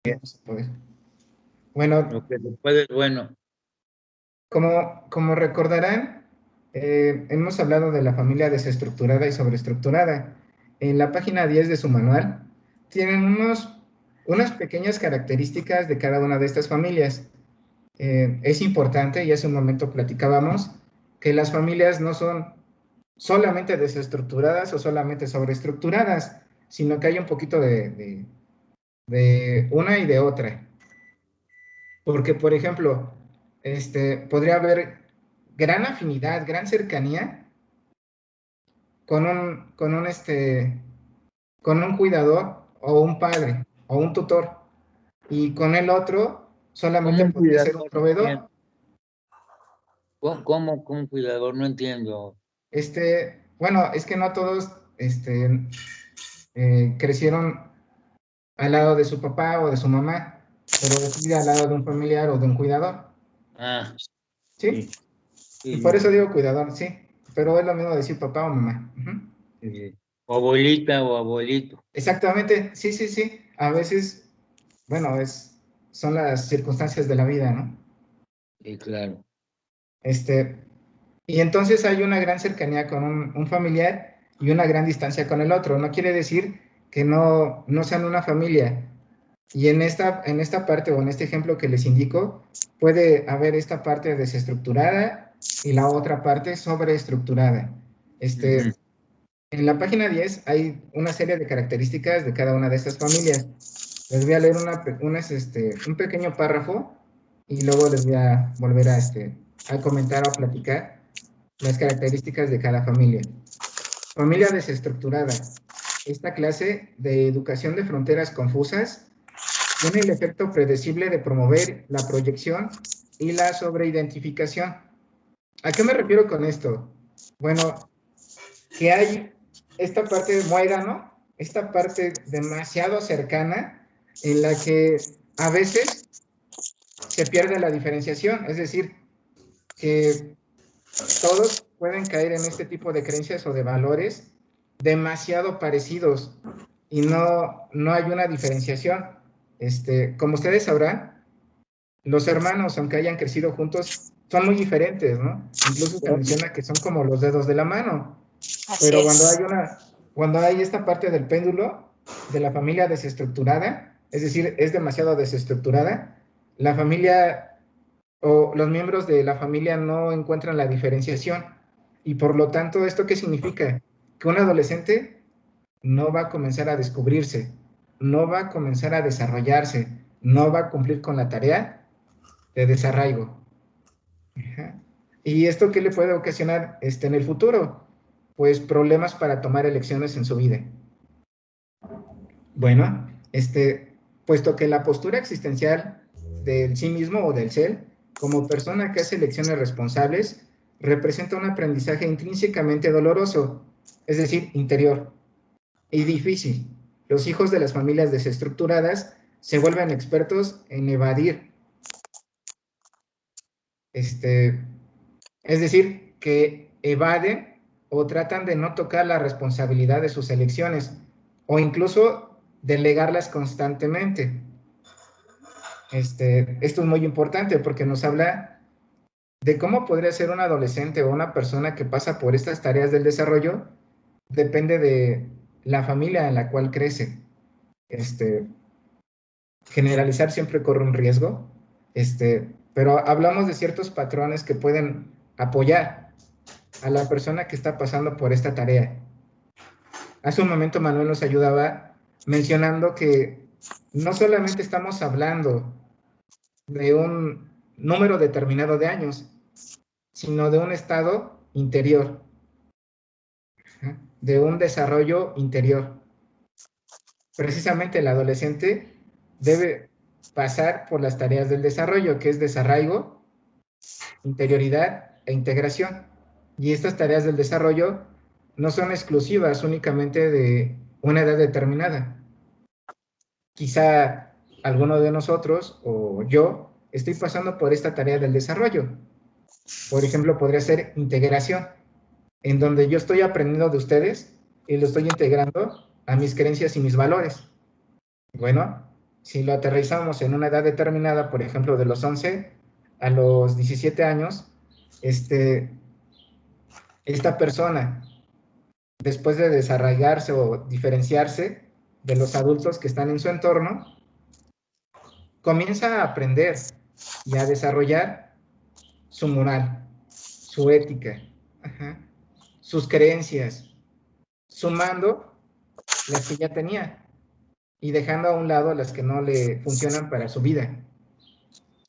vamos a poder. Bueno, Lo que se puede, bueno. como recordarán, hemos hablado de la familia desestructurada y sobreestructurada. En la página 10 de su manual tienen unas pequeñas características de cada una de estas familias. Es importante, y hace un momento platicábamos, que las familias no son solamente desestructuradas o solamente sobreestructuradas, sino que hay un poquito de una y de otra. Porque, por ejemplo, podría haber gran afinidad, gran cercanía con un cuidador o un padre o un tutor, y con el otro ¿Cómo solamente un podría ser un cuidador? No entiendo. proveedor. ¿Cómo un cuidador? No entiendo. Bueno, es que no todos crecieron al lado de su papá o de su mamá, pero sí al lado de un familiar o de un cuidador, Ah, ¿sí? sí, Y sí, por sí, eso digo cuidador, sí, pero es lo mismo decir papá o mamá. Ujú. sí, sí. O abuelita o abuelito. Exactamente, sí, sí, sí. A veces, bueno, son las circunstancias de la vida, ¿no? Sí, claro. Este, y entonces hay una gran cercanía con un familiar y una gran distancia con el otro. No quiere decir que no sean una familia. Y en esta parte o en este ejemplo que les indico, puede haber esta parte desestructurada y la otra parte sobreestructurada. Ujú. En la página 10 hay una serie de características de cada una de estas familias. Les voy a leer un pequeño párrafo y luego les voy a volver a comentar o a platicar las características de cada familia. Familia desestructurada. Esta clase de educación de fronteras confusas tiene el efecto predecible de promover la proyección y la sobreidentificación. ¿A qué me refiero con esto? Bueno, que hay esta parte de muégano, esta parte demasiado cercana en la que a veces se pierde la diferenciación, es decir, que todos pueden caer en este tipo de creencias o de valores demasiado parecidos y no hay una diferenciación. Como ustedes sabrán, los hermanos, aunque hayan crecido juntos, son muy diferentes, ¿no? Incluso se menciona que son como los dedos de la mano. Así Pero es. cuando hay esta parte del péndulo de la familia desestructurada, es decir, es demasiado desestructurada, la familia o los miembros de la familia no encuentran la diferenciación. Y por lo tanto, ¿esto qué significa? Que un adolescente no va a comenzar a descubrirse, no va a comenzar a desarrollarse, no va a cumplir con la tarea de desarraigo. Ajá. ¿Y esto qué le puede ocasionar en el futuro? Pues problemas para tomar elecciones en su vida. Bueno, puesto que la postura existencial del sí mismo o del ser, como persona que hace elecciones responsables, representa un aprendizaje intrínsecamente doloroso, es decir, interior, y difícil. Los hijos de las familias desestructuradas se vuelven expertos en evadir, este, es decir, que evaden o tratan de no tocar la responsabilidad de sus elecciones o incluso delegarlas constantemente. Esto es muy importante porque nos habla de cómo podría ser un adolescente o una persona que pasa por estas tareas del desarrollo, depende de la familia en la cual crece. Este, Generalizar siempre corre un riesgo, pero hablamos de ciertos patrones que pueden apoyar a la persona que está pasando por esta tarea. Hace un momento Manuel nos ayudaba mencionando que no solamente estamos hablando de un número determinado de años, sino de un estado interior, de un desarrollo interior. Precisamente el adolescente debe pasar por las tareas del desarrollo, que es desarraigo, interioridad e integración. Y estas tareas del desarrollo no son exclusivas únicamente de una edad determinada. Quizá alguno de nosotros o yo estoy pasando por esta tarea del desarrollo. Por ejemplo, podría ser integración, en donde yo estoy aprendiendo de ustedes y lo estoy integrando a mis creencias y mis valores. Bueno, si lo aterrizamos en una edad determinada, por ejemplo, de los 11 a los 17 años, esta persona, después de desarraigarse o diferenciarse de los adultos que están en su entorno, comienza a aprender y a desarrollar su moral, su ética, ajá, sus creencias, sumando las que ya tenía y dejando a un lado las que no le funcionan para su vida.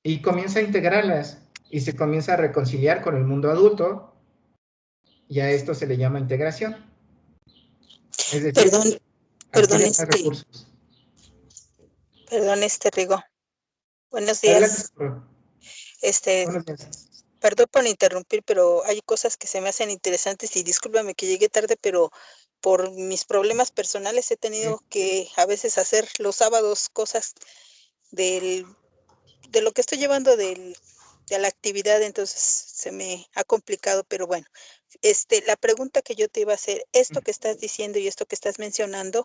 Y comienza a integrarlas y se comienza a reconciliar con el mundo adulto, y a esto se le llama integración. Es decir, Perdón, perdón, adquiere más recursos. Perdón, Rigo. Buenos Adelante. días. Buenos días. Perdón por interrumpir, pero hay cosas que se me hacen interesantes y discúlpame que llegué tarde, pero por mis problemas personales he tenido que a veces hacer los sábados cosas de lo que estoy llevando de la actividad, entonces se me ha complicado, pero bueno, la pregunta que yo te iba a hacer, esto que estás diciendo y esto que estás mencionando,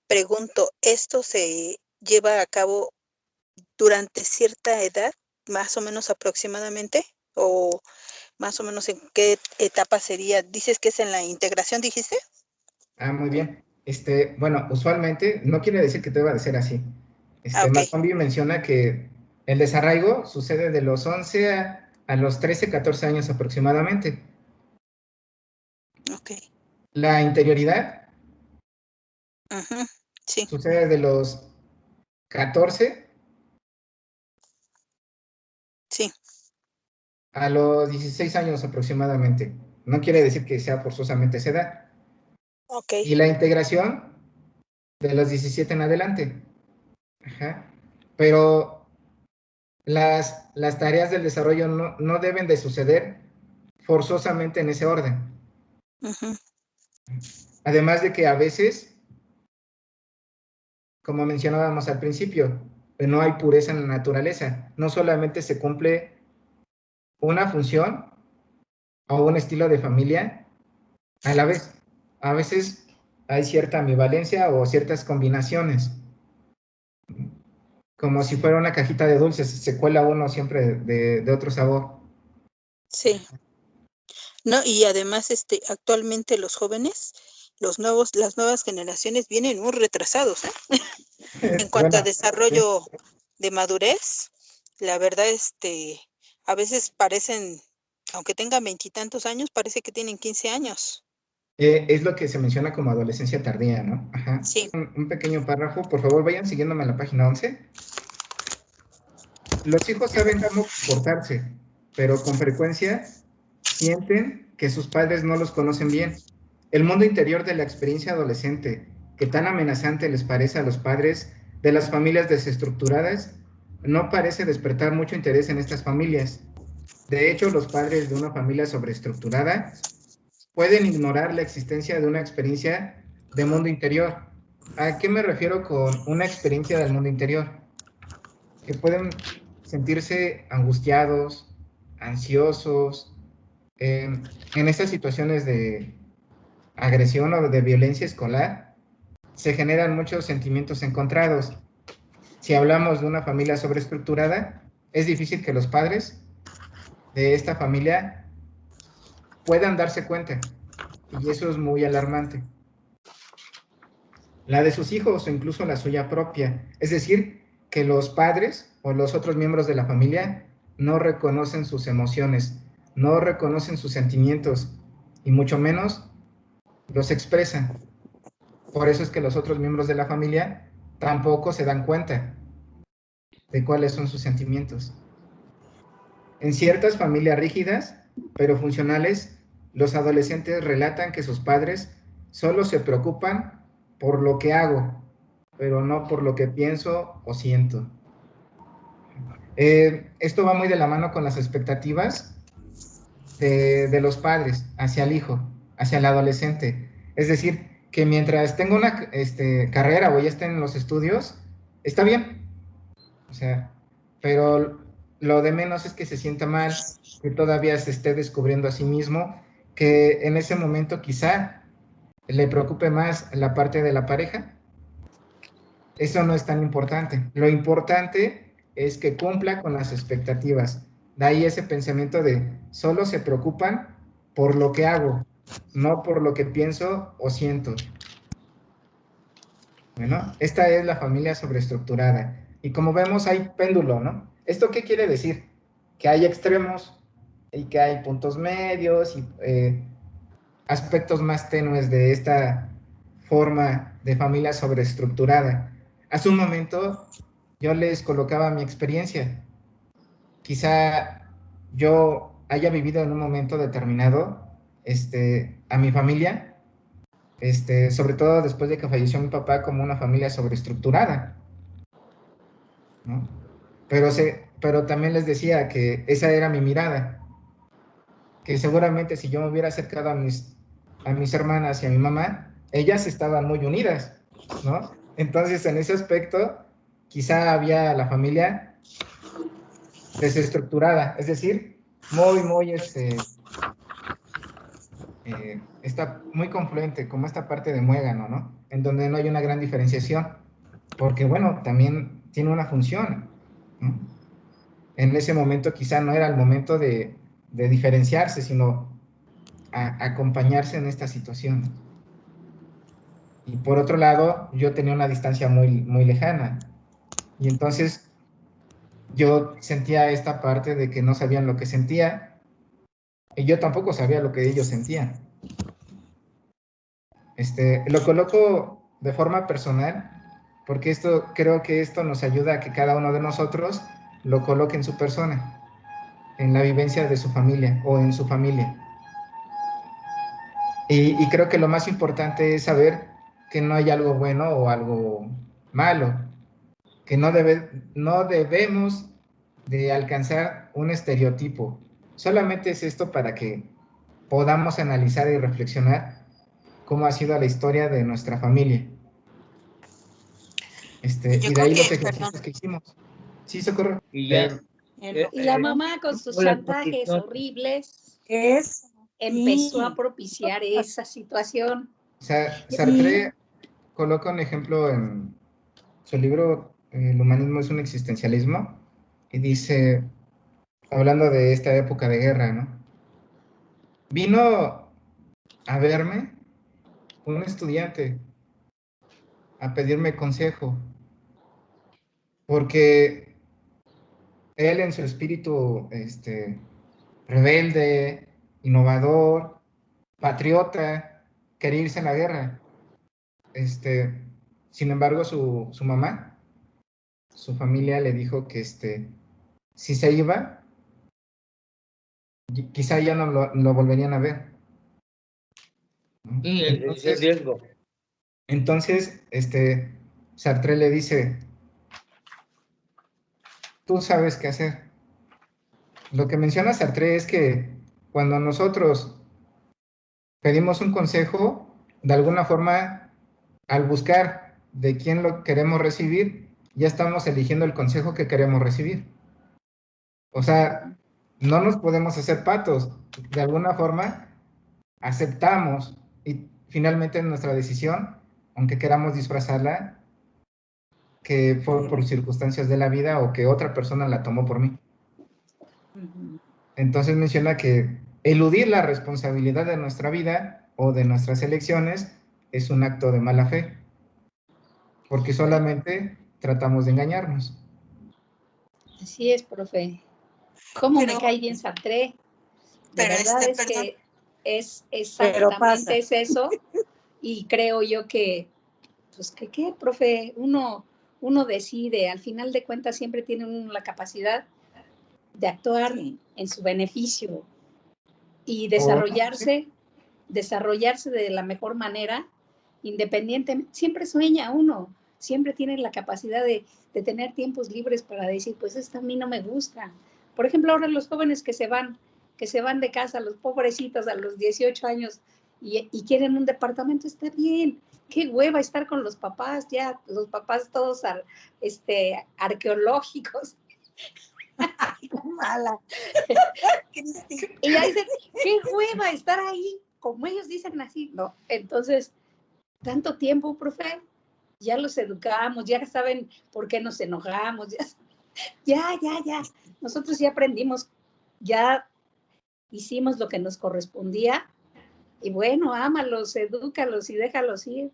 pregunto, ¿esto se lleva a cabo durante cierta edad, más o menos aproximadamente? ¿O más o menos en qué etapa sería? ¿Dices que es en la integración, dijiste? Ah, muy bien. Bueno, usualmente, no quiere decir que deba de ser así. Okay. Malcombi menciona que el desarraigo sucede de los 11 a los 13, 14 años aproximadamente. Ok. La interioridad sí. sucede de los 14 sí. a los 16 años aproximadamente. No quiere decir que sea forzosamente esa edad. Okay. Y la integración de los 17 en adelante. Ajá. Pero las tareas del desarrollo no deben de suceder forzosamente en ese orden. Además de que a veces, como mencionábamos al principio, no hay pureza en la naturaleza. No solamente se cumple una función o un estilo de familia a la vez. A veces hay cierta ambivalencia o ciertas combinaciones. Como si fuera una cajita de dulces, se cuela uno siempre de otro sabor. Sí. No, y además, actualmente los jóvenes, las nuevas generaciones vienen muy retrasados, en cuanto a desarrollo de madurez. La verdad, a veces parecen, aunque tengan 20 y tantos años, parece que tienen 15 años. Es lo que se menciona como adolescencia tardía, ¿no? Ajá. Sí. Un pequeño párrafo, por favor, vayan siguiéndome a la página 11. Los hijos saben cómo comportarse, pero con frecuencia sienten que sus padres no los conocen bien. El mundo interior de la experiencia adolescente, que tan amenazante les parece a los padres de las familias desestructuradas, no parece despertar mucho interés en estas familias. De hecho, los padres de una familia sobreestructurada pueden ignorar la existencia de una experiencia de mundo interior. ¿A qué me refiero con una experiencia del mundo interior? Que pueden sentirse angustiados, ansiosos, en estas situaciones de agresión o de violencia escolar, se generan muchos sentimientos encontrados. Si hablamos de una familia sobreestructurada, es difícil que los padres de esta familia puedan darse cuenta, y eso es muy alarmante. La de sus hijos o incluso la suya propia, es decir, que los padres o los otros miembros de la familia no reconocen sus emociones, no reconocen sus sentimientos y mucho menos los expresan. Por eso es que los otros miembros de la familia tampoco se dan cuenta de cuáles son sus sentimientos. En ciertas familias rígidas, pero funcionales, los adolescentes relatan que sus padres solo se preocupan por lo que hago, pero no por lo que pienso o siento. Esto va muy de la mano con las expectativas de los padres hacia el hijo, hacia el adolescente. Es decir, que mientras tenga una carrera o ya esté en los estudios, está bien. O sea, pero lo de menos es que se sienta mal, que todavía se esté descubriendo a sí mismo, que en ese momento quizá le preocupe más la parte de la pareja, eso no es tan importante. Lo importante es que cumpla con las expectativas. De ahí ese pensamiento de solo se preocupan por lo que hago, no por lo que pienso o siento. Bueno, esta es la familia sobreestructurada. Y como vemos, hay péndulo, ¿no? ¿Esto qué quiere decir? Que hay extremos y que hay puntos medios y aspectos más tenues de esta forma de familia sobreestructurada. Hace un momento yo les colocaba mi experiencia. Quizá yo haya vivido en un momento determinado a mi familia, sobre todo después de que falleció mi papá, como una familia sobreestructurada, ¿no? Pero también les decía que esa era mi mirada, que seguramente si yo me hubiera acercado a mis hermanas y a mi mamá, ellas estaban muy unidas, ¿no? Entonces, en ese aspecto, quizá había la familia desestructurada, es decir, muy, está muy confluente, como esta parte de muégano, ¿no? En donde no hay una gran diferenciación, porque, bueno, también tiene una función, ¿no? En ese momento quizá no era el momento de diferenciarse, sino acompañarse en esta situación. Y por otro lado, yo tenía una distancia muy lejana. Y entonces yo sentía esta parte de que no sabían lo que sentía y yo tampoco sabía lo que ellos sentían. Lo coloco de forma personal porque creo que esto nos ayuda a que cada uno de nosotros lo coloque en su persona, en la vivencia de su familia o en su familia. Y creo que lo más importante es saber que no hay algo bueno o algo malo, que no debemos de alcanzar un estereotipo. Solamente es esto para que podamos analizar y reflexionar cómo ha sido la historia de nuestra familia. Yo Y de creo ahí los que, perdón, ejercicios que hicimos. Sí, Socorro. Y ya, Y la mamá con sus hola, chantajes no, horribles Es, empezó a sí, propiciar esa situación. Sartre coloca un ejemplo en su libro El humanismo es un existencialismo y dice, hablando de esta época de guerra, ¿no? Vino a verme un estudiante a pedirme consejo, porque él en su espíritu rebelde, innovador, patriota, quería irse a la guerra. Sin embargo, su mamá, su familia le dijo que si se iba, quizá ya no lo volverían a ver, ¿no? sí, el riesgo. Entonces, Sartre le dice, tú sabes qué hacer. Lo que menciona Sartre es que cuando nosotros pedimos un consejo, de alguna forma, al buscar de quién lo queremos recibir, ya estamos eligiendo el consejo que queremos recibir. O sea, no nos podemos hacer patos. De alguna forma, aceptamos y finalmente nuestra decisión, aunque queramos disfrazarla, que fue por circunstancias de la vida o que otra persona la tomó por mí. Entonces menciona que eludir la responsabilidad de nuestra vida o de nuestras elecciones es un acto de mala fe, porque solamente tratamos de engañarnos. Así es, profe. ¿Cómo me Pero- cae bien Sartre? De pero verdad es perdón. que es Pero pasa. exactamente es eso. Y creo yo que, pues, ¿qué, profe? Uno decide, al final de cuentas siempre tiene uno la capacidad de actuar en su beneficio y desarrollarse de la mejor manera, independientemente, siempre sueña uno, siempre tiene la capacidad de tener tiempos libres para decir, pues esto a mí no me gusta. Por ejemplo, ahora los jóvenes que se van de casa, los pobrecitos a los 18 años y quieren un departamento, está bien. Qué hueva estar con los papás, ya los papás todos arqueológicos. mala. Y ya dicen, qué hueva estar ahí, como ellos dicen así, ¿no? Entonces, tanto tiempo, profe, Ya los educamos, ya saben por qué nos enojamos, ya. Nosotros ya aprendimos, ya hicimos lo que nos correspondía y bueno, ámalos, edúcalos y déjalos ir,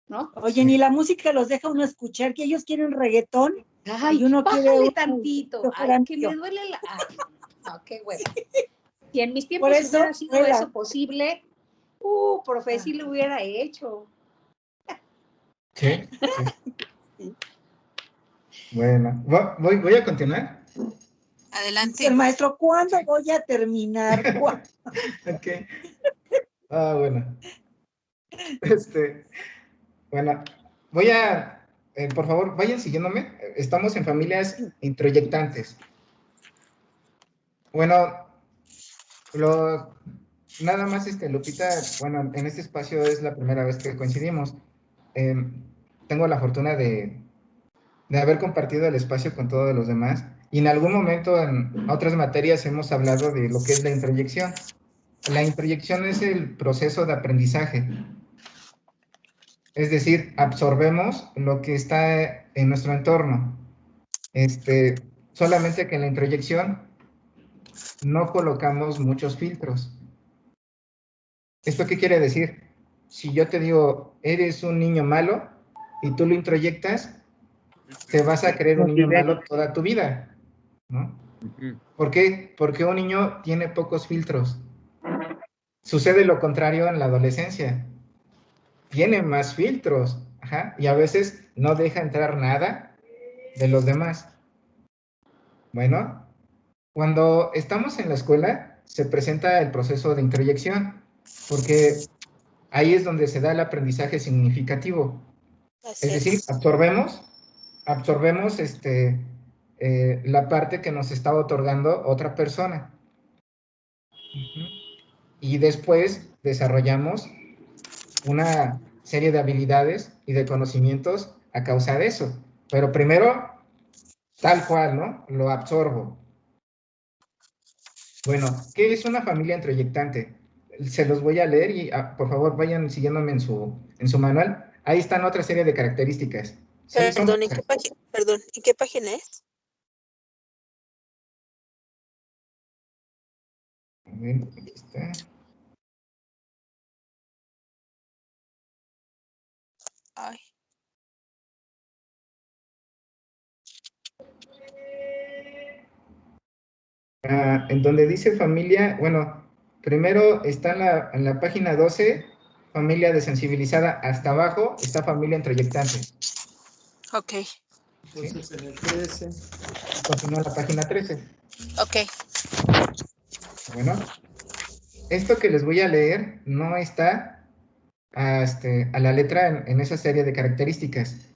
¿no? Oye, ni la música los deja uno escuchar, que ellos quieren reggaetón. Ay, y uno quiere bájale un tantito, ay, que me duele la... Ay, no, qué bueno. Si en mis tiempos Por eso, hubiera sido vuela. eso posible, profe, sí lo hubiera hecho. Sí. Bueno, voy a continuar. Adelante. El maestro, ¿cuándo voy a terminar? Ok. Bueno. Bueno, por favor, vayan siguiéndome. Estamos en familias introyectantes. Bueno, nada más, Lupita, bueno, en este espacio es la primera vez que coincidimos. Tengo la fortuna de haber compartido el espacio con todos los demás, y en algún momento en otras materias hemos hablado de lo que es la introyección. La introyección es el proceso de aprendizaje. Es decir, absorbemos lo que está en nuestro entorno. Solamente que en la introyección no colocamos muchos filtros. ¿Esto qué quiere decir? Si yo te digo, eres un niño malo, y tú lo introyectas, te vas a creer un niño malo toda tu vida, ¿no? ¿Por qué? Porque un niño tiene pocos filtros. Sucede lo contrario en la adolescencia. Tiene más filtros, y a veces no deja entrar nada de los demás. Bueno, cuando estamos en la escuela, se presenta el proceso de introyección, porque ahí es donde se da el aprendizaje significativo. Es decir, absorbemos la parte que nos está otorgando otra persona. Y después desarrollamos una serie de habilidades y de conocimientos a causa de eso. Pero primero, tal cual, ¿no? Lo absorbo. Bueno, ¿qué es una familia introyectante? Se los voy a leer y por favor vayan siguiéndome en su manual. Ahí están otra serie de características. Perdón, ¿en qué página es? A ver, aquí está. Ay. En donde dice familia, bueno, primero está en la página 12, familia desensibilizada, hasta abajo está familia introyectante. Ok. Entonces en el 13. Continúa la página 13. Ok. Bueno, esto que les voy a leer no está a la letra en esa serie de características.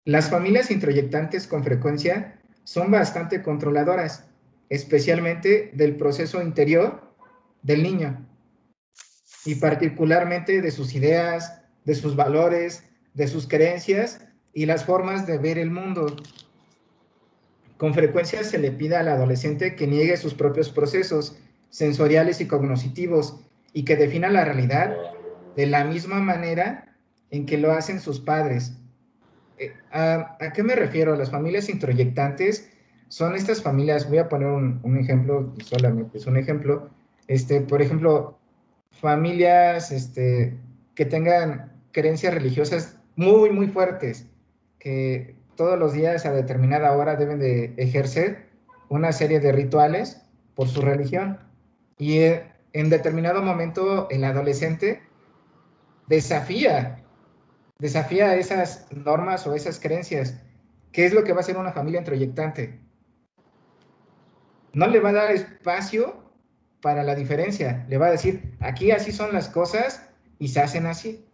Las familias introyectantes con frecuencia son bastante controladoras, especialmente del proceso interior del niño, y particularmente de sus ideas, de sus valores, de sus creencias y las formas de ver el mundo. Con frecuencia se le pide al adolescente que niegue sus propios procesos sensoriales y cognitivos y que defina la realidad de la misma manera en que lo hacen sus padres. ¿A qué me refiero? Las familias introyectantes son estas familias, voy a poner un ejemplo, solamente es un ejemplo, por ejemplo, familias que tengan creencias religiosas muy, muy fuertes, que todos los días a determinada hora deben de ejercer una serie de rituales por su religión. Y en determinado momento el adolescente desafía esas normas o esas creencias. ¿Qué es lo que va a hacer una familia introyectante? No le va a dar espacio para la diferencia. Le va a decir, aquí así son las cosas y se hacen así.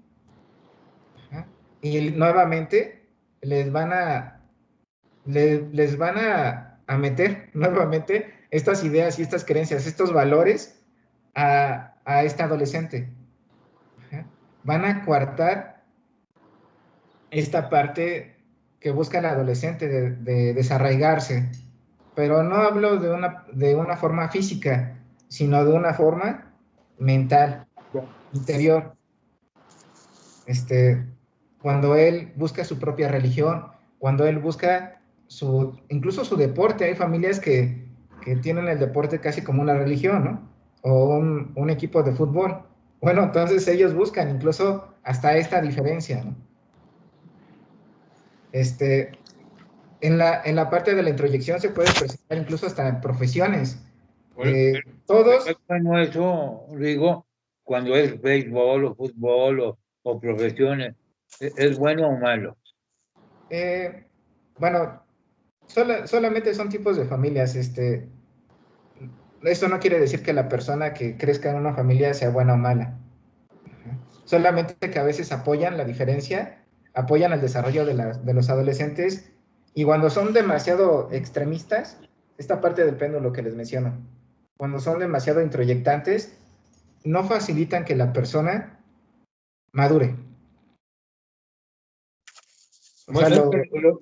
Y nuevamente les van a meter nuevamente estas ideas y estas creencias, estos valores a este adolescente. Van a coartar esta parte que busca el adolescente de desarraigarse, pero no hablo de una forma física, sino de una forma mental, interior. cuando él busca su propia religión, cuando él busca incluso su deporte. Hay familias que tienen el deporte casi como una religión, ¿no? O un equipo de fútbol. Bueno, entonces ellos buscan incluso hasta esta diferencia, ¿no? En la parte de la introyección se puede presentar incluso hasta en profesiones. Todos. Es bueno eso, digo, cuando es béisbol o fútbol o profesiones, ¿es bueno o malo? Bueno, solamente son tipos de familias. Eso no quiere decir que la persona que crezca en una familia sea buena o mala. Solamente que a veces apoyan la diferencia, apoyan el desarrollo de los adolescentes, y cuando son demasiado extremistas, esta parte del péndulo que les menciono, cuando son demasiado introyectantes, no facilitan que la persona madure. O sea,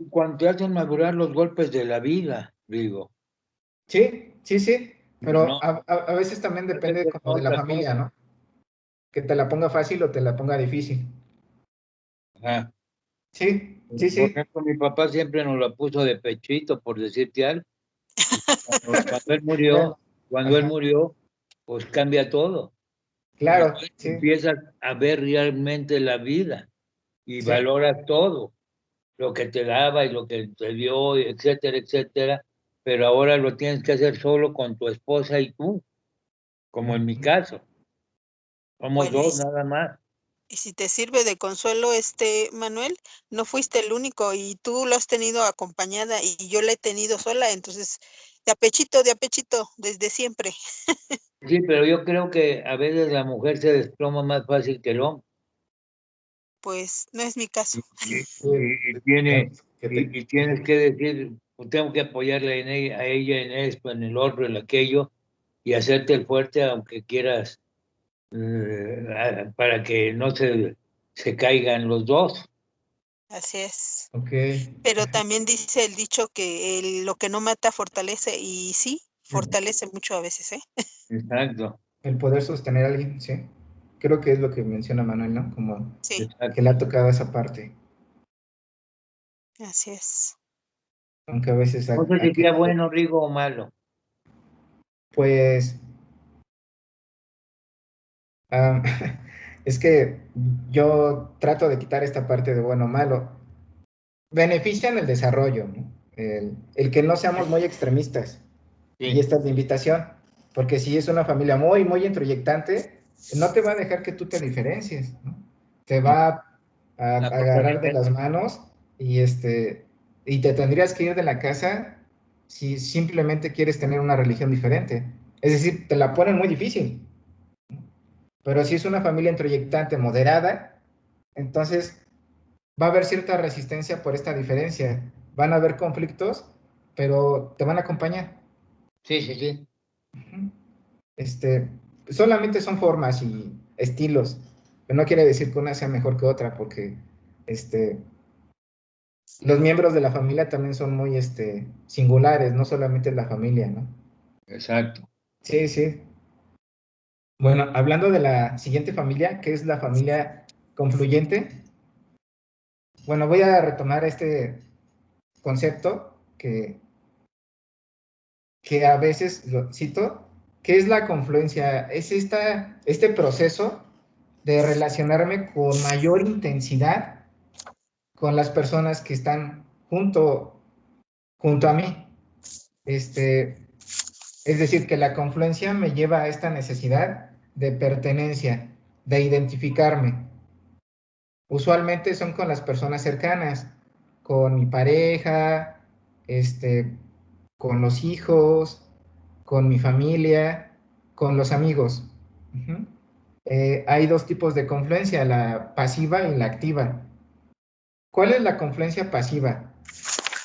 cuando te hacen madurar los golpes de la vida, digo. Sí, pero No. a veces también depende como de la familia, ¿no? Que te la ponga fácil o te la ponga difícil. Ajá. Sí. Por ejemplo, mi papá siempre nos la puso de pechito, por decirte algo. Cuando él murió, pues cambia todo. Claro, sí. Empiezas a ver realmente la vida y valoras todo, lo que te daba y lo que te dio, etcétera, etcétera, pero ahora lo tienes que hacer solo con tu esposa y tú, como en mi caso. Somos dos nada más. Y si te sirve de consuelo, Manuel, no fuiste el único y tú lo has tenido acompañada y yo la he tenido sola, entonces de a pechito, desde siempre. Sí, pero yo creo que a veces la mujer se desploma más fácil que el hombre. Pues no es mi caso. Y tienes que decir, pues tengo que apoyarle a ella en esto, en el otro, en aquello, y hacerte el fuerte aunque quieras, para que no se caigan los dos. Así es. Okay. Pero también dice el dicho que lo que no mata fortalece, y sí, fortalece mucho a veces, ¿eh? Exacto. El poder sostener a alguien, sí. Creo que es lo que menciona Manuel, ¿no? Como Sí. que le ha tocado esa parte. Así es. Aunque a veces... No sé si sea bueno, Rigo, o malo. Pues... es que yo trato de quitar esta parte de bueno o malo. Benefician el desarrollo, ¿no? El que no seamos muy extremistas. Sí. Y esta es la invitación. Porque si es una familia muy, muy introyectante, no te va a dejar que tú te diferencies, ¿no? Te va a agarrar de las manos y te tendrías que ir de la casa si simplemente quieres tener una religión diferente. Es decir, te la ponen muy difícil. Pero si es una familia introyectante, moderada, entonces va a haber cierta resistencia por esta diferencia. Van a haber conflictos, pero te van a acompañar. Sí. Solamente son formas y estilos, pero no quiere decir que una sea mejor que otra, porque los miembros de la familia también son muy singulares, no solamente la familia, ¿no? Exacto. Sí. Bueno, hablando de la siguiente familia, que es la familia confluyente, bueno, voy a retomar este concepto que a veces lo cito, que es la confluencia, es este proceso de relacionarme con mayor intensidad con las personas que están junto a mí. Es decir, que la confluencia me lleva a esta necesidad de pertenencia, de identificarme. Usualmente son con las personas cercanas, con mi pareja, con los hijos, con mi familia, con los amigos. Hay dos tipos de confluencia, la pasiva y la activa. ¿Cuál es la confluencia pasiva?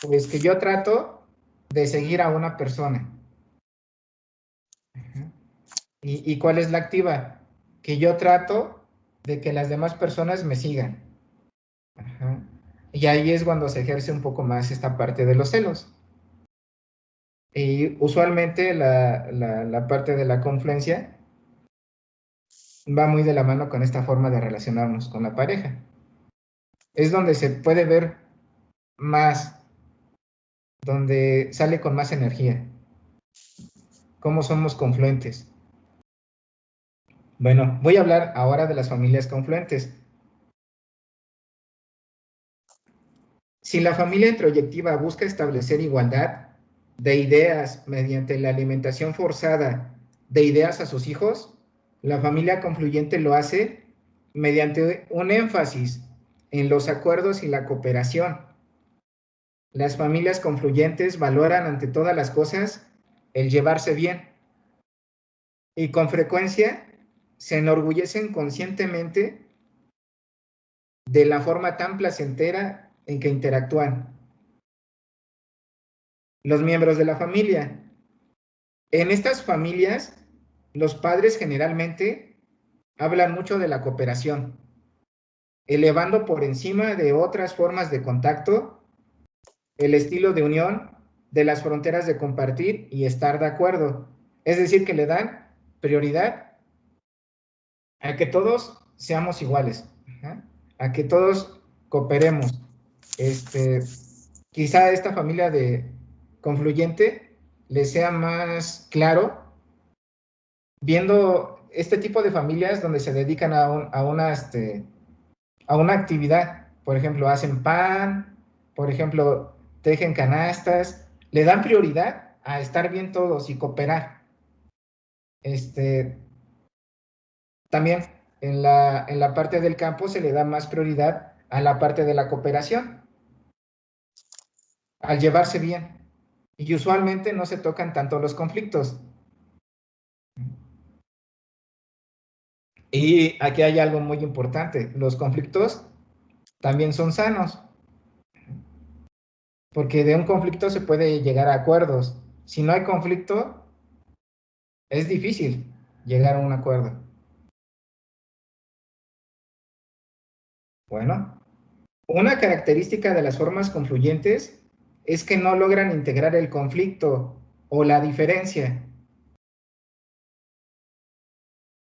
Pues que yo trato de seguir a una persona. ¿Y cuál es la activa? Que yo trato de que las demás personas me sigan. Ajá. Y ahí es cuando se ejerce un poco más esta parte de los celos. Y usualmente la parte de la confluencia va muy de la mano con esta forma de relacionarnos con la pareja. es donde se puede ver más, donde sale con más energía. Cómo somos confluentes. Bueno, voy a hablar ahora de las familias confluentes. Si la familia introyectiva busca establecer igualdad de ideas mediante la alimentación forzada de ideas a sus hijos, la familia confluyente lo hace mediante un énfasis en los acuerdos y la cooperación. Las familias confluyentes valoran ante todas las cosas el llevarse bien y con frecuencia se enorgullecen conscientemente de la forma tan placentera en que interactúan los miembros de la familia. En estas familias, los padres generalmente hablan mucho de la cooperación, elevando por encima de otras formas de contacto el estilo de unión de las fronteras de compartir y estar de acuerdo. Es decir, que le dan prioridad a que todos seamos iguales, a que todos cooperemos. Quizá esta familia de confluyente les sea más claro viendo este tipo de familias donde se dedican a una actividad. Por ejemplo, hacen pan, por ejemplo, tejen canastas, le dan prioridad a estar bien todos y cooperar. También en la parte del campo se le da más prioridad a la parte de la cooperación, al llevarse bien. Y usualmente no se tocan tanto los conflictos. Y aquí hay algo muy importante, los conflictos también son sanos, porque de un conflicto se puede llegar a acuerdos. Si no hay conflicto, es difícil llegar a un acuerdo. Bueno, una característica de las formas confluyentes es que no logran integrar el conflicto o la diferencia.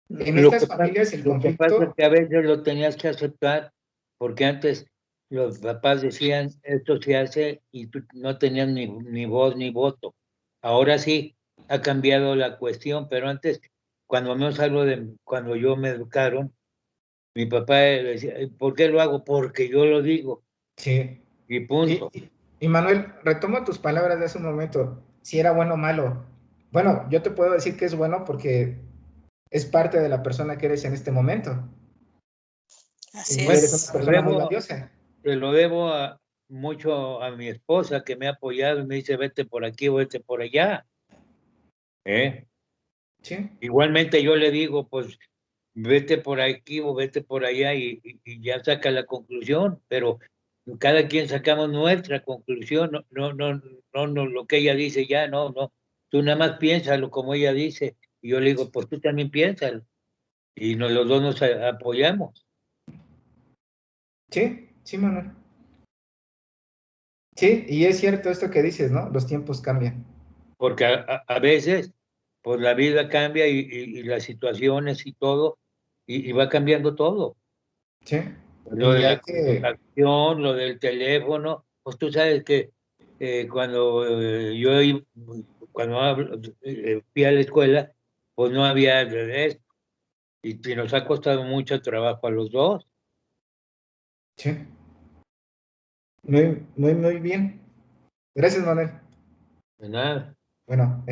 En estas familias el Lo que pasa es conflicto... que a veces lo tenías que aceptar, porque antes los papás decían, esto se hace, y tú no tenías ni voz ni voto. Ahora sí, ha cambiado la cuestión, pero antes, cuando menos hablo de cuando yo me educaron, mi papá decía, ¿por qué lo hago? Porque yo lo digo, Sí. y punto. Y Manuel, retomo tus palabras de hace un momento, si era bueno o malo. Bueno, yo te puedo decir que es bueno porque es parte de la persona que eres en este momento. Así Y eres es. una persona muy valiosa. Te lo debo mucho a mi esposa, que me ha apoyado y me dice, vete por aquí o vete por allá. Sí. Igualmente yo le digo, pues vete por aquí o vete por allá y ya saca la conclusión, pero cada quien sacamos nuestra conclusión, no, lo que ella dice ya, no, tú nada más piénsalo como ella dice, y yo le digo, pues tú también piénsalo, y los dos nos apoyamos. Sí, sí, Manuel. Sí, y es cierto esto que dices, ¿no? Los tiempos cambian. Porque a veces, pues la vida cambia y las situaciones y todo, y va cambiando todo. Sí. Lo Y de hay la que... comunicación, lo del teléfono, pues tú sabes que cuando fui a la escuela, pues no había redes y nos ha costado mucho trabajo a los dos. Sí. Muy, muy, muy bien. Gracias, Manuel. De nada. Bueno,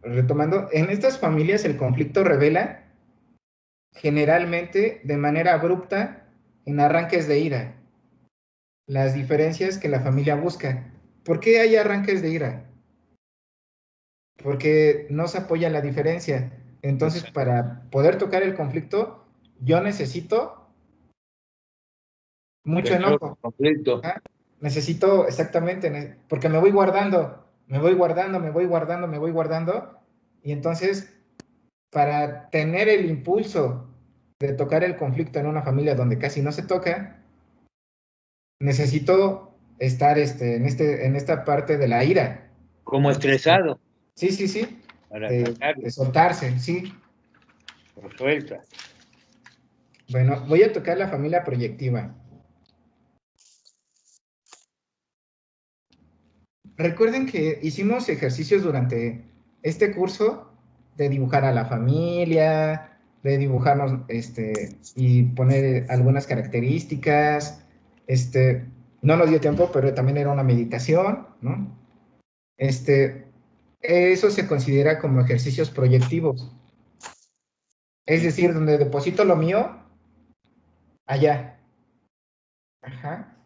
retomando, en estas familias el conflicto revela generalmente de manera abrupta en arranques de ira las diferencias que la familia busca. ¿Por qué hay arranques de ira? Porque no se apoya la diferencia. Entonces, para poder tocar el conflicto, yo necesito mucho Tener otro enojo. conflicto. ¿Ah? Necesito exactamente, porque me voy guardando, me voy guardando, me voy guardando, me voy guardando. Y entonces, para tener el impulso de tocar el conflicto en una familia donde casi no se toca, necesito estar en esta parte de la ira. Como estresado, Sí, sí, sí, para sacarlo, de soltarse, sí. lo suelta. Bueno, voy a tocar la familia proyectiva. recuerden que hicimos ejercicios durante este curso de dibujar a la familia, de dibujarnos y poner algunas características. No nos dio tiempo, pero también era una meditación, ¿no? Eso se considera como ejercicios proyectivos. Es decir, donde deposito lo mío, allá. Ajá.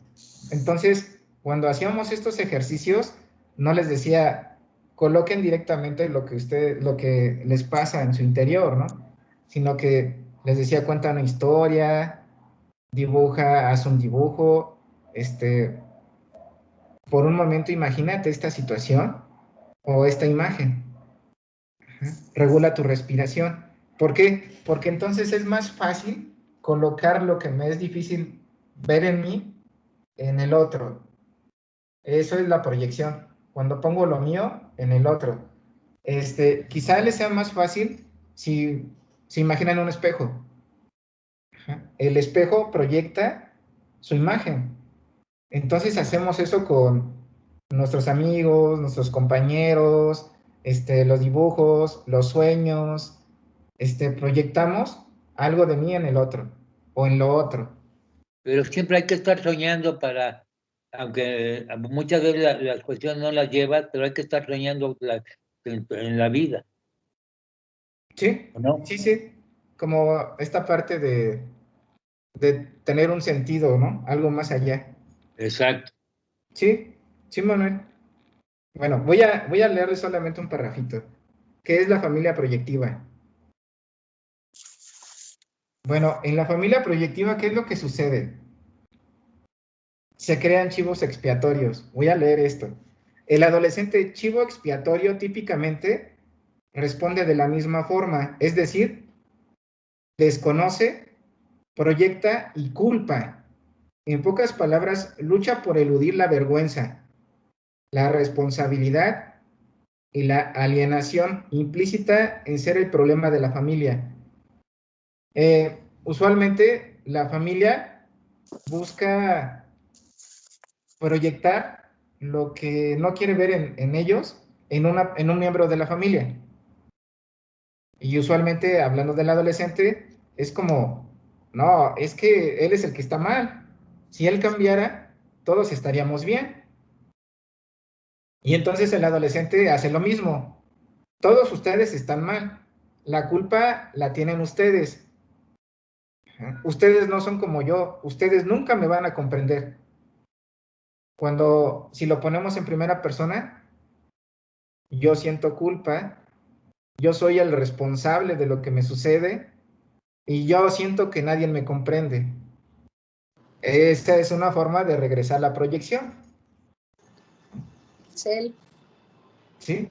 Entonces, cuando hacíamos estos ejercicios, no les decía, coloquen directamente lo que les pasa en su interior, ¿no? Sino que les decía, cuenta una historia, dibuja, haz un dibujo, por un momento imagínate esta situación o esta imagen. Ajá. Regula tu respiración. ¿Por qué? Porque entonces es más fácil colocar lo que me es difícil ver en mí en el otro. Eso es la proyección. Cuando pongo lo mío en el otro. Quizá les sea más fácil si se imaginan un espejo. Ajá. El espejo proyecta su imagen. Entonces hacemos eso con nuestros amigos, nuestros compañeros, los dibujos, los sueños. Proyectamos algo de mí en el otro o en lo otro. Pero siempre hay que estar soñando para, aunque muchas veces las cuestiones no las llevas, pero hay que estar soñando en la vida. Sí, ¿No? sí, como esta parte de tener un sentido, ¿no? Algo más allá. Exacto. Sí, Manuel. Bueno, voy a leerles solamente un parrafito. ¿Qué es la familia proyectiva? Bueno, en la familia proyectiva, ¿qué es lo que sucede? Se crean chivos expiatorios. Voy a leer esto. El adolescente chivo expiatorio típicamente responde de la misma forma, es decir, desconoce, proyecta y culpa. En pocas palabras, lucha por eludir la vergüenza, la responsabilidad y la alienación implícita en ser el problema de la familia. Usualmente la familia busca proyectar lo que no quiere ver en ellos en un miembro de la familia. Y usualmente, hablando del adolescente, es como, no, es que él es el que está mal. Si él cambiara, todos estaríamos bien. Y entonces el adolescente hace lo mismo. Todos ustedes están mal. La culpa la tienen ustedes. Ustedes no son como yo. Ustedes nunca me van a comprender. Si lo ponemos en primera persona, yo siento culpa, yo soy el responsable de lo que me sucede y yo siento que nadie me comprende. Esta es una forma de regresar a la proyección. Sí. ¿Sí?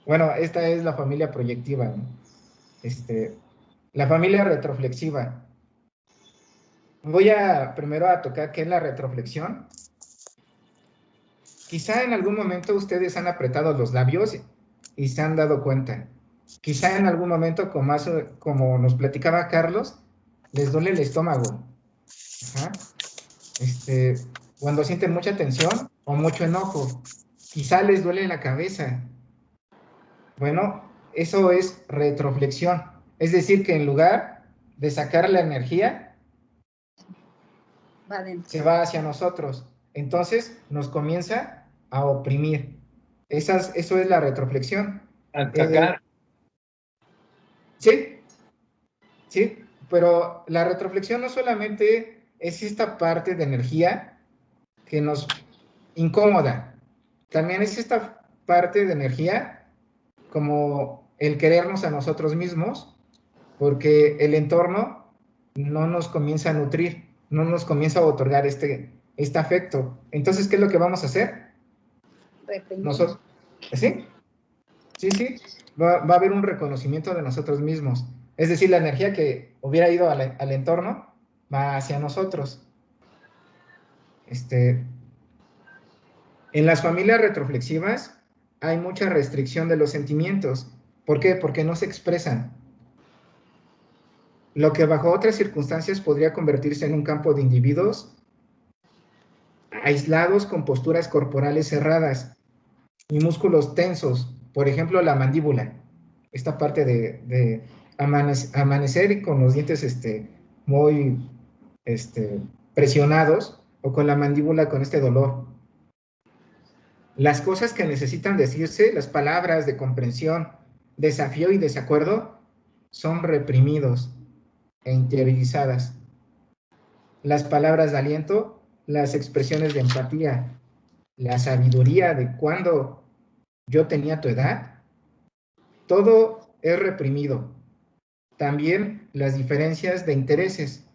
Bueno, esta es la familia proyectiva, ¿no? La familia retroflexiva. Voy primero a tocar qué es la retroflexión. Quizá en algún momento ustedes han apretado los labios y se han dado cuenta. Quizá en algún momento, como nos platicaba Carlos, les duele el estómago. Ajá. Cuando sienten mucha tensión o mucho enojo. Quizá les duele la cabeza. Bueno, eso es retroflexión. Es decir, que en lugar de sacar la energía, se va hacia nosotros. Entonces nos comienza a oprimir. Eso es la retroflexión. Atacar. Sí, pero la retroflexión no solamente es esta parte de energía que nos incomoda, también es esta parte de energía como el querernos a nosotros mismos, porque el entorno no nos comienza a nutrir, no nos comienza a otorgar este afecto. Entonces, ¿qué es lo que vamos a hacer? Nosotros, ¿sí? Sí, va a haber un reconocimiento de nosotros mismos. Es decir, la energía que hubiera ido al entorno va hacia nosotros. En las familias retroflexivas hay mucha restricción de los sentimientos. ¿Por qué? Porque no se expresan. Lo que bajo otras circunstancias podría convertirse en un campo de individuos aislados con posturas corporales cerradas y músculos tensos, por ejemplo, la mandíbula, esta parte de amanecer y con los dientes muy presionados, o con la mandíbula con este dolor. Las cosas que necesitan decirse, las palabras de comprensión, desafío y desacuerdo, son reprimidos e interiorizadas. Las palabras de aliento, las expresiones de empatía, la sabiduría de cuando yo tenía tu edad, todo es reprimido. También las diferencias de intereses.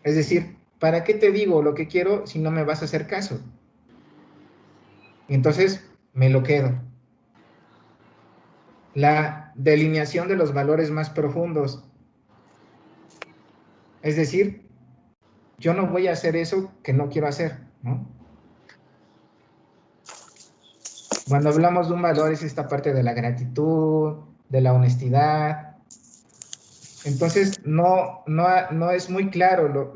Es decir, ¿para qué te digo lo que quiero si no me vas a hacer caso? Y entonces me lo quedo. La delineación de los valores más profundos. Es decir, yo no voy a hacer eso que no quiero hacer, ¿no? Cuando hablamos de un valor es esta parte de la gratitud, de la honestidad. Entonces, no es muy claro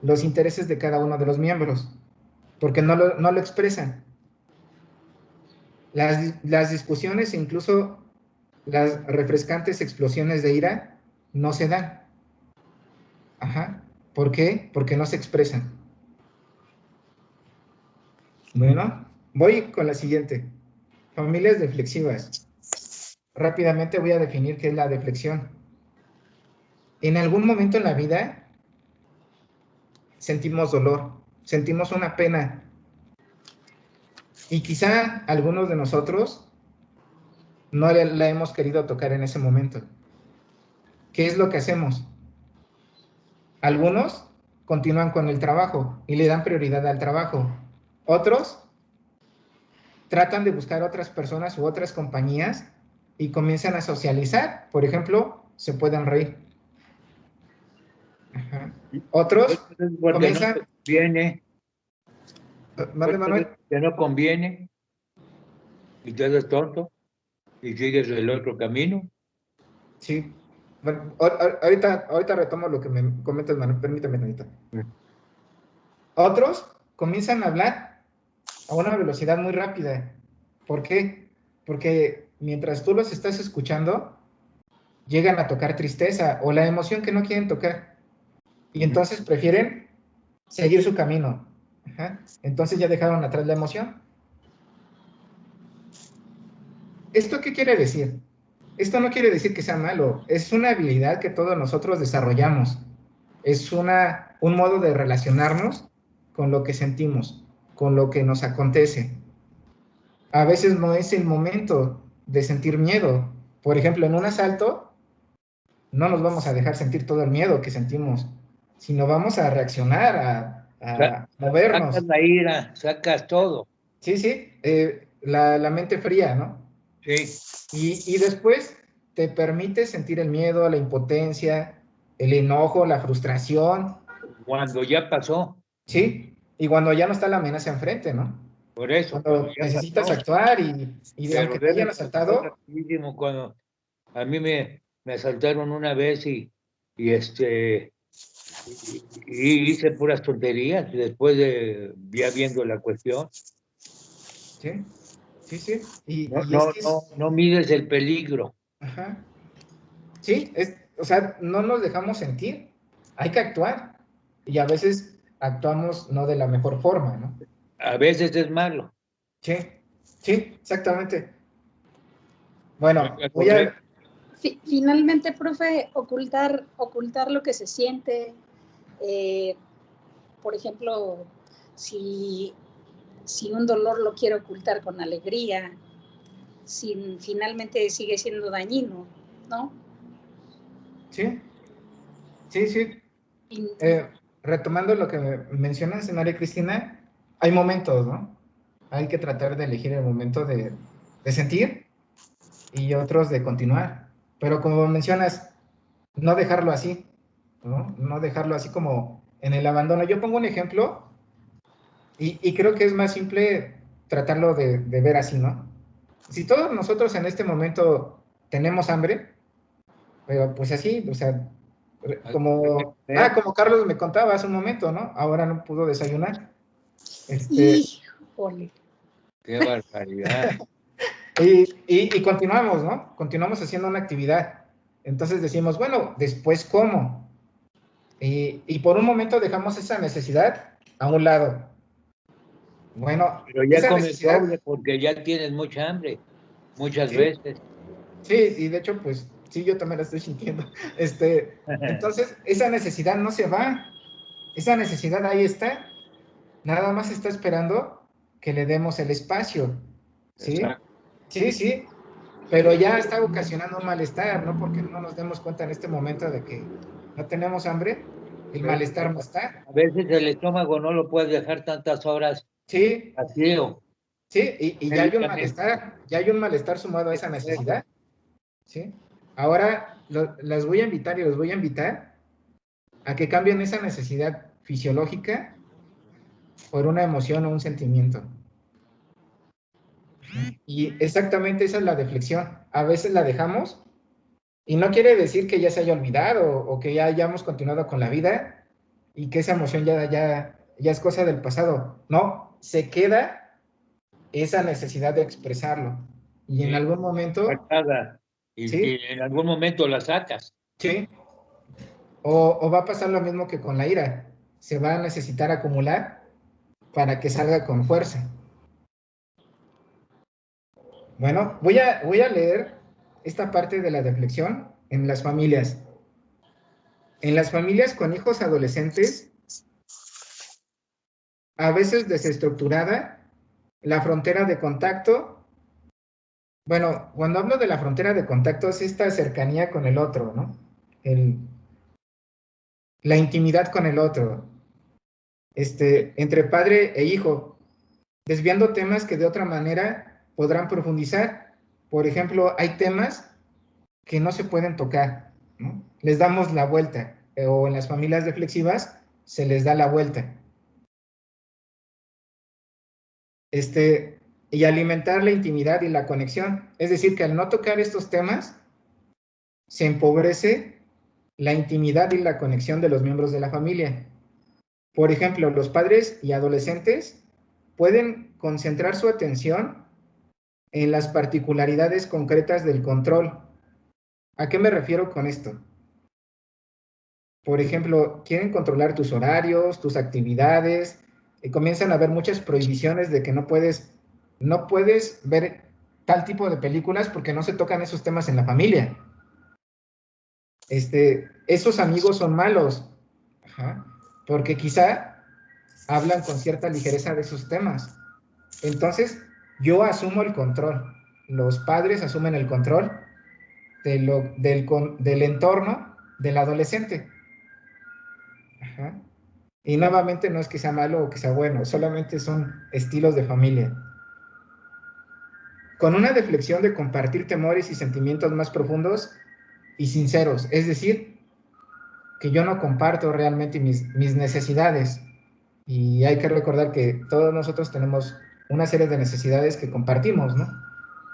los intereses de cada uno de los miembros, porque no lo expresan. Las discusiones e incluso las refrescantes explosiones de ira no se dan. Ajá. ¿Por qué? Porque no se expresan. Bueno, voy con la siguiente. Familias deflexivas. Rápidamente voy a definir qué es la deflexión. En algún momento en la vida sentimos dolor, sentimos una pena. Y quizá algunos de nosotros no la hemos querido tocar en ese momento. ¿Qué es lo que hacemos? Algunos continúan con el trabajo y le dan prioridad al trabajo. Otros tratan de buscar otras personas u otras compañías y comienzan a socializar. Por ejemplo, se pueden reír. Ajá. Otros porque comienzan... no conviene. Manuel. Que no conviene y te haces tonto y sigues el otro camino. Sí. Bueno, ahorita retomo lo que me comentas, Manuel. Permítame ahorita. Otros comienzan a hablar a una velocidad muy rápida. ¿Por qué? Porque mientras tú los estás escuchando, llegan a tocar tristeza o la emoción que no quieren tocar. Y entonces prefieren seguir su camino. Ajá. Entonces ya dejaron atrás la emoción. ¿Esto qué quiere decir? Esto no quiere decir que sea malo. Es una habilidad que todos nosotros desarrollamos. Es un modo de relacionarnos con lo que sentimos, con lo que nos acontece. A veces no es el momento de sentir miedo. Por ejemplo, en un asalto, no nos vamos a dejar sentir todo el miedo que sentimos, sino vamos a reaccionar, a movernos. Sacas la ira, sacas todo. Sí, la mente fría, ¿no? Sí. Y después te permite sentir el miedo, la impotencia, el enojo, la frustración. Cuando ya pasó. Sí, y cuando ya no está la amenaza enfrente, ¿no? Por eso. Cuando necesitas pasó. actuar y aunque te hayan asaltado. Cuando a mí me asaltaron una vez y hice puras tonterías después de ya viendo la cuestión. Sí. No mides el peligro. Ajá. Sí, o sea, no nos dejamos sentir. Hay que actuar. Y a veces actuamos no de la mejor forma, ¿no? A veces es malo. Sí, exactamente. Bueno, voy a... Finalmente, profe, ocultar lo que se siente. Por ejemplo, si un dolor lo quiero ocultar con alegría, finalmente sigue siendo dañino, ¿no? Sí. Retomando lo que mencionas, María Cristina, hay momentos, ¿no? Hay que tratar de elegir el momento de sentir y otros de continuar. Pero como mencionas, no dejarlo así, ¿no? No dejarlo así como en el abandono. Yo pongo un ejemplo y creo que es más simple tratarlo de ver así, ¿no? Si todos nosotros en este momento tenemos hambre, pero pues así, o sea, como Carlos me contaba hace un momento, ¿no? Ahora no pudo desayunar. Híjole. Qué barbaridad. Y continuamos, ¿no? Continuamos haciendo una actividad. Entonces decimos, bueno, después, ¿cómo? Y por un momento dejamos esa necesidad a un lado. Bueno, Pero ya esa comes necesidad... doble porque ya tienes mucha hambre, muchas ¿sí? veces. Sí, y de hecho, pues, sí, yo también la estoy sintiendo. Entonces, esa necesidad no se va. Esa necesidad ahí está. Nada más está esperando que le demos el espacio. ¿Sí? Exacto. Sí, sí. Pero ya está ocasionando un malestar, ¿no? Porque no nos demos cuenta en este momento de que no tenemos hambre, el malestar no está. A veces el estómago no lo puedes dejar tantas horas Sí, vacío. sí, y ya hay un malestar sumado a esa necesidad. ¿Sí? Ahora las voy a invitar y los voy a invitar a que cambien esa necesidad fisiológica por una emoción o un sentimiento. Y exactamente esa es la deflexión. A veces la dejamos y no quiere decir que ya se haya olvidado o que ya hayamos continuado con la vida y que esa emoción ya es cosa del pasado. No, se queda esa necesidad de expresarlo. Y en algún momento, Y ¿sí? en algún momento la sacas. Sí. O va a pasar lo mismo que con la ira. Se va a necesitar acumular para que salga con fuerza. Bueno, voy a leer esta parte de la deflexión en las familias. En las familias con hijos adolescentes, a veces desestructurada, la frontera de contacto, bueno, cuando hablo de la frontera de contacto es esta cercanía con el otro, ¿no? La intimidad con el otro, entre padre e hijo, desviando temas que de otra manera podrán profundizar. Por ejemplo, hay temas que no se pueden tocar, ¿no? Les damos la vuelta, o en las familias reflexivas se les da la vuelta. Y alimentar la intimidad y la conexión. Es decir, que al no tocar estos temas, se empobrece la intimidad y la conexión de los miembros de la familia. Por ejemplo, los padres y adolescentes pueden concentrar su atención en las particularidades concretas del control. ¿A qué me refiero con esto? Por ejemplo, quieren controlar tus horarios, tus actividades, y comienzan a haber muchas prohibiciones de que no puedes ver tal tipo de películas porque no se tocan esos temas en la familia. Esos amigos son malos, ajá, porque quizá hablan con cierta ligereza de esos temas. Entonces, yo asumo el control. Los padres asumen el control del entorno del adolescente. Ajá. Y nuevamente no es que sea malo o que sea bueno, solamente son estilos de familia. Con una deflexión de compartir temores y sentimientos más profundos y sinceros, es decir, que yo no comparto realmente mis necesidades. Y hay que recordar que todos nosotros tenemos una serie de necesidades que compartimos, ¿no?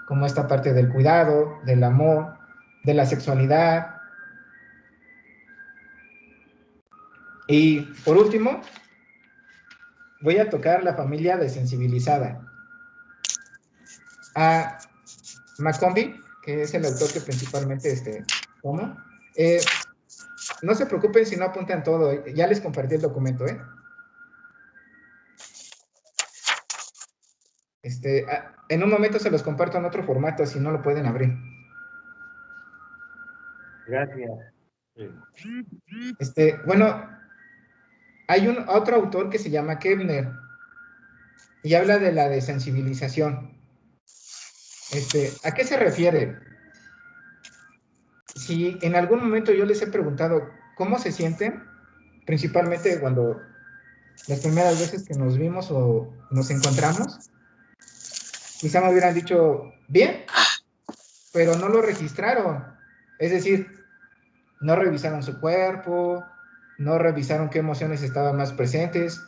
Como esta parte del cuidado, del amor, de la sexualidad. Y por último, voy a tocar la familia desensibilizada. A McCombie, que es el autor que principalmente toma, no se preocupen si no apuntan todo, ya les compartí el documento, ¿eh? En un momento se los comparto en otro formato, si no lo pueden abrir. Gracias. Bueno, hay otro autor que se llama Kepner y habla de la desensibilización. ¿A qué se refiere? Si en algún momento yo les he preguntado cómo se sienten, principalmente cuando las primeras veces que nos vimos o nos encontramos, quizá me hubieran dicho, bien, pero no lo registraron. Es decir, no revisaron su cuerpo, no revisaron qué emociones estaban más presentes,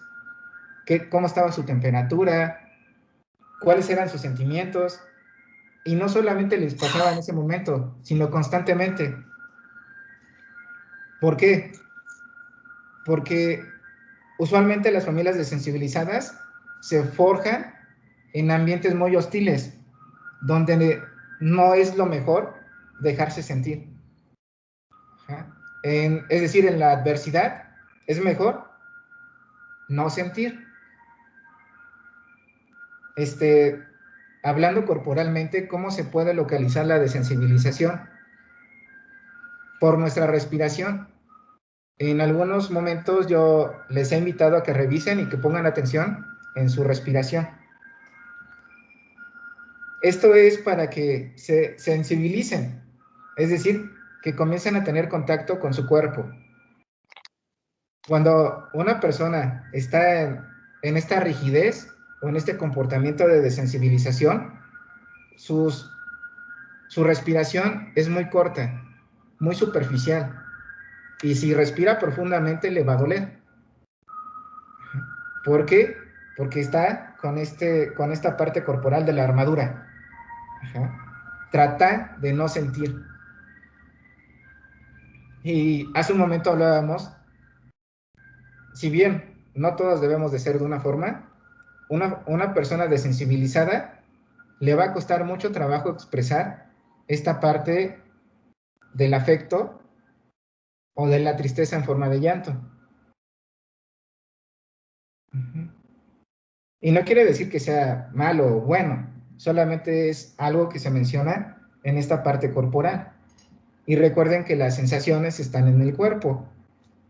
cómo estaba su temperatura, cuáles eran sus sentimientos. Y no solamente les pasaba en ese momento, sino constantemente. ¿Por qué? Porque usualmente las familias desensibilizadas se forjan en ambientes muy hostiles, donde no es lo mejor dejarse sentir. Es decir, en la adversidad es mejor no sentir. Hablando corporalmente, ¿cómo se puede localizar la desensibilización? Por nuestra respiración. En algunos momentos yo les he invitado a que revisen y que pongan atención en su respiración. Esto es para que se sensibilicen, es decir, que comiencen a tener contacto con su cuerpo. Cuando una persona está en esta rigidez o en este comportamiento de desensibilización, su respiración es muy corta, muy superficial, y si respira profundamente le va a doler. ¿Por qué? Porque está con esta parte corporal de la armadura. Trata de no sentir. Y hace un momento hablábamos, si bien no todos debemos de ser de una forma, una persona desensibilizada le va a costar mucho trabajo expresar esta parte del afecto o de la tristeza en forma de llanto. Y no quiere decir que sea malo o bueno, solamente es algo que se menciona en esta parte corporal. Y recuerden que las sensaciones están en el cuerpo.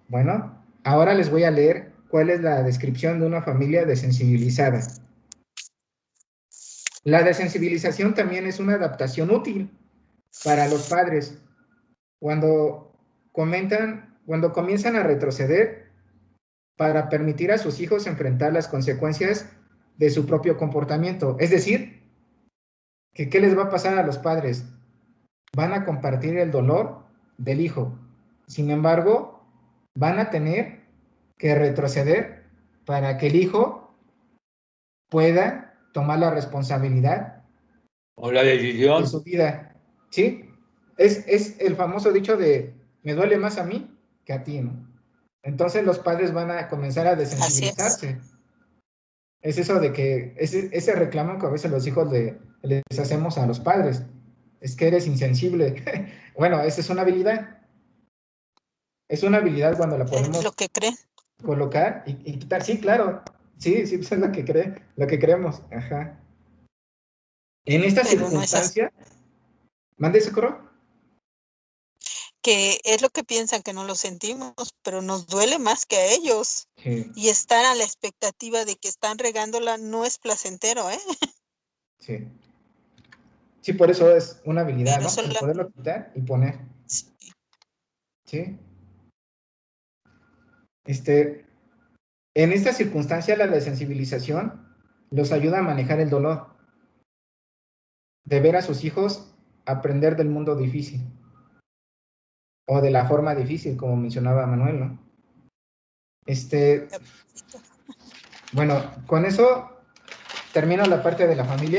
Bueno, ahora les voy a leer cuál es la descripción de una familia desensibilizada. La desensibilización también es una adaptación útil para los padres. Cuando comienzan a retroceder para permitir a sus hijos enfrentar las consecuencias de su propio comportamiento. Es decir, que ¿qué les va a pasar a los padres? Van a compartir el dolor del hijo. Sin embargo, van a tener que retroceder para que el hijo pueda tomar la responsabilidad o la decisión de su vida. ¿Sí? Es el famoso dicho de me duele más a mí que a ti, ¿no? Entonces los padres van a comenzar a desensibilizarse. Es eso de que, ese reclamo que a veces los hijos les hacemos a los padres. Es que eres insensible. Bueno, esa es una habilidad. Es una habilidad cuando la podemos lo que creen. colocar y quitar. Sí, claro. Sí, eso es lo que creemos. Ajá. En esta circunstancia, no es ¿mande Socorro? Que es lo que piensan, que no lo sentimos, pero nos duele más que a ellos. Sí. Y estar a la expectativa de que están regándola no es placentero, ¿eh? Sí. Sí, por eso es una habilidad, pero ¿no? El poderlo quitar y poner. Sí. Sí. En esta circunstancia, la desensibilización los ayuda a manejar el dolor, de ver a sus hijos aprender del mundo difícil, o de la forma difícil, como mencionaba Manuel, ¿no? Bueno, con eso termino la parte de la familia.